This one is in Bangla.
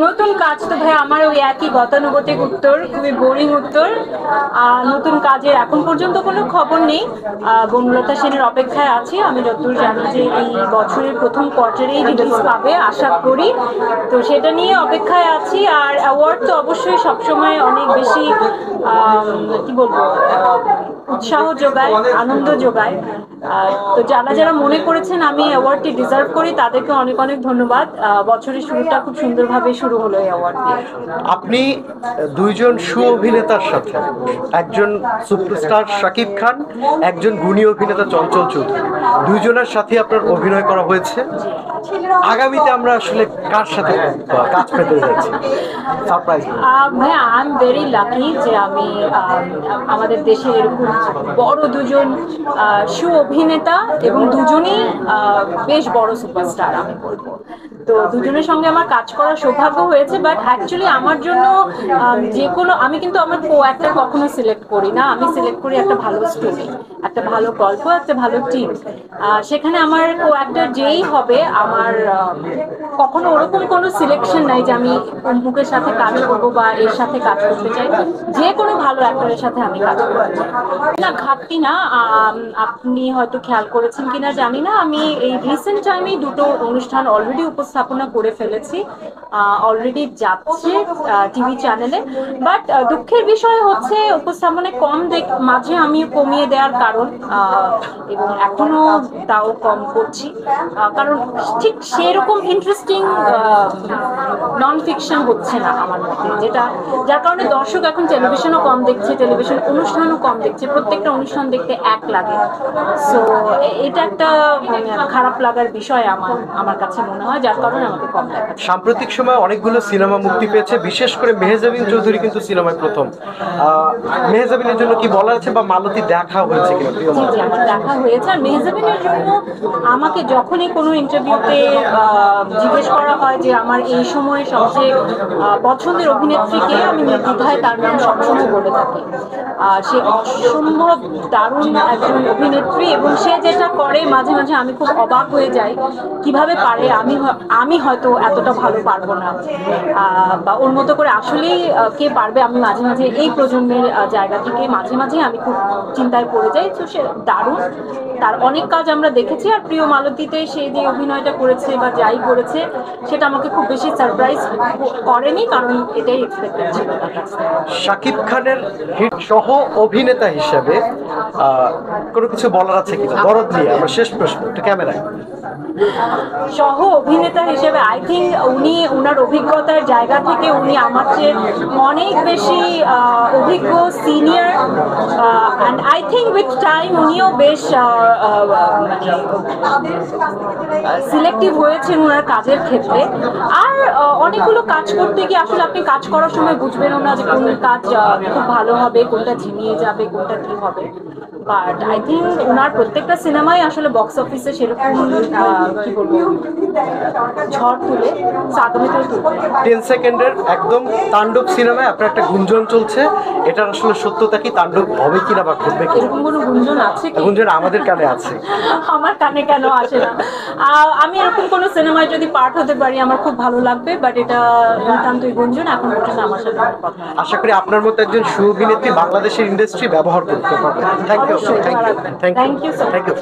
নতুন কাজ তো ভাই আমার ওই একই গতানুগতিক উত্তর, খুবই বোরিং উত্তর। নতুন কাজের এখন পর্যন্ত কোনো খবর নেই। বনলতা সেনের অপেক্ষায় আছি। আমি যতদূর জানি যে এই বছরের প্রথম কোয়ার্টারেই রিলিজ পাবে আশা করি। তো সেটা নিয়ে অপেক্ষায় আছি। আর অ্যাওয়ার্ড তো অবশ্যই সবসময় অনেক বেশি কি বলবো, উৎসাহ যোগায়, আনন্দ যোগায়। তো যারা যারা মনে করেছেন আমি অ্যাওয়ার্ডটি ডিজার্ভ করি তাদেরকে অনেক অনেক ধন্যবাদ। বছরের শুরুটা খুব সুন্দরভাবে শুরু হলো এই অ্যাওয়ার্ড দিয়ে। আপনি দুইজন সু অভিনেতার সাথে, একজন সুপারস্টার শাকিব খান, একজন গুণী অভিনেতা চঞ্চল চৌধুরী, দুইজনের সাথে আপনার অভিনয় করা হয়েছে। আগামীতে আমরা আসলে কার সাথে কাজ পেতে যাচ্ছি? সারপ্রাইজ। ভাই আই এম ভেরি লাকি যে আমি আমাদের দেশে এরকম বড় দুজন সু অভিনেতা এবং দুজনেই বেশ বড় সুপারস্টার আমি বলবো। তো দুজনের সঙ্গে আমার কাজ করার সৌভাগ্য হয়েছে। বাট অ্যাকচুয়ালি আমার জন্য যে কোনো, আমি কিন্তু আমার কো অ্যাক্টর কখনো সিলেক্ট করি না। আমি সিলেক্ট করি একটা ভালো স্টোরি, একটা ভালো গল্প, একটা ভালো টিম। সেখানে আমার কো অ্যাক্টর যেই হবে, আমার কখনো ওরকম কোনো সিলেকশন নাই যে আমি অমুকের সাথে কাজ করবো বা এর সাথে কাজ করতে চাই। যে কোনো ভালো অ্যাক্টরের সাথে আমি কাজ করতে চাই। না, ঘাটতি না। আপনি হয়তো খেয়াল করেছেন কিনা জানি না, আমি এই রিসেন্ট টাইমে দুটো অনুষ্ঠান অলরেডি উপস্থাপনা করে ফেলেছি, অলরেডি যাচ্ছে টিভি চ্যানেলে। বাট দুঃখের বিষয় হচ্ছে উপস্থাপনায় কম মাঝে আমি কমিয়ে দেওয়ার কারণ, এবং এখনো তাও কম করছি, কারণ ঠিক সেরকম ইন্টারেস্টিং নন ফিকশন হচ্ছে না আমার মতে, যার কারণে দর্শক এখন টেলিভিশনও কম দেখছে, টেলিভিশন অনুষ্ঠানও কম দেখছে, প্রত্যেকটা অনুষ্ঠান দেখতে এক লাগে। সো এটা একটা খারাপ লাগার বিষয় আমার কাছে মনে হয়, যার কারণে আমাকে কম দেখা। সাম্প্রতিক সময় অনেকগুলো সিনেমা মুক্তি পেয়েছে, বিশেষ করে মেহজাবিন চৌধুরী কিন্তু সিনেমায় প্রথম। মেহজাবিনের জন্য কি বলার আছে, বা মালতী দেখা হয়েছে কিনা? জি জি, আমার দেখা হয়েছে। আর মেহজাবিনের জন্য আমাকে যখনই কোনো ইন্টারভিউতে জিজ্ঞেস করা হয় যে আমার এই সময়ে সবচেয়ে পছন্দের অভিনেত্রীকে, আমি নির্দ্বিধায় তার নাম সবসময় বলে থাকি। সে অসম্ভব দারুণ একজন অভিনেত্রী, এবং সে যেটা করে মাঝে মাঝে আমি খুব অবাক হয়ে যাই কিভাবে পারে। আমি হয়তো এতটা ভালো পারবো না, বা ওর মতো করে আসলেই কে পারবে। আমি মাঝে মাঝে এই প্রজন্মের জায়গা থেকে মাঝে মাঝে আমি খুব চিন্তায় পড়ে যাই। তো সে দারুণ, তার অনেক কাজ আমরা দেখেছি। আর প্রিয় মালতীতে সে যে অভিনয়টা করেছে বা যাই করেছে, সেটা আমাকে খুব বেশি সারপ্রাইজ করেনি, কারণ এটাই এক্সপেক্টেড ছিল তার কাছে। শাকিব খানের হিট সহ অভিনেতা হিসেবে কোনো কিছু বলার আছে কিনা দরদ নিয়ে? আমার শেষ প্রশ্ন, একটু ক্যামেরায়। সহ অভিনেতা হিসেবে আই থিঙ্ক উনি ওনার অভিজ্ঞতার জায়গা থেকে উনি আমার চেয়ে অনেক বেশি অভিজ্ঞ, senior. And I think with time উনিও বেশ সিলেক্টিভ হয়েছেন ওনার কাজের ক্ষেত্রে। আর অনেকগুলো কাজ করতে গিয়ে আসলে আপনি কাজ করার সময় বুঝবেনও না যে কোন কাজ খুব ভালো হবে, কোনটা ঝিমিয়ে যাবে, কোনটা কি হবে। বাট আই থিঙ্ক ওনার প্রত্যেকটা সিনেমাই আসলে বক্স অফিসে সেরকম কি বলবো, ঝড় তুলে, আগামী তুলে তুলবে। 10 সেকেন্ডের একদম তাণ্ডব সিনেমায় আপনার একটা গুঞ্জন চলছে, এটার আসলে সত্যতা কি? তাণ্ডব হবে কিনা বা ঘটবে কি? এরকম কোনো গুঞ্জন আছে কি? গুঞ্জন আমাদের কানে আছে। আমার কানে কেন আসে না? আমি এরকম কোনো সিনেমায় যদি পার্ট হতে পারি আমার খুব ভালো লাগবে। বাট এটা নিতান্তই গুঞ্জন, এখন পর্যন্ত আমার সাথে কোনো কথা হয় না। আশা করি আপনার মতো একজন সুঅভিনেত্রী বাংলাদেশের ইন্ডাস্ট্রি ব্যবহার করতে পারবে। Thank you, thank you, thank you, thank you so much. Thank you.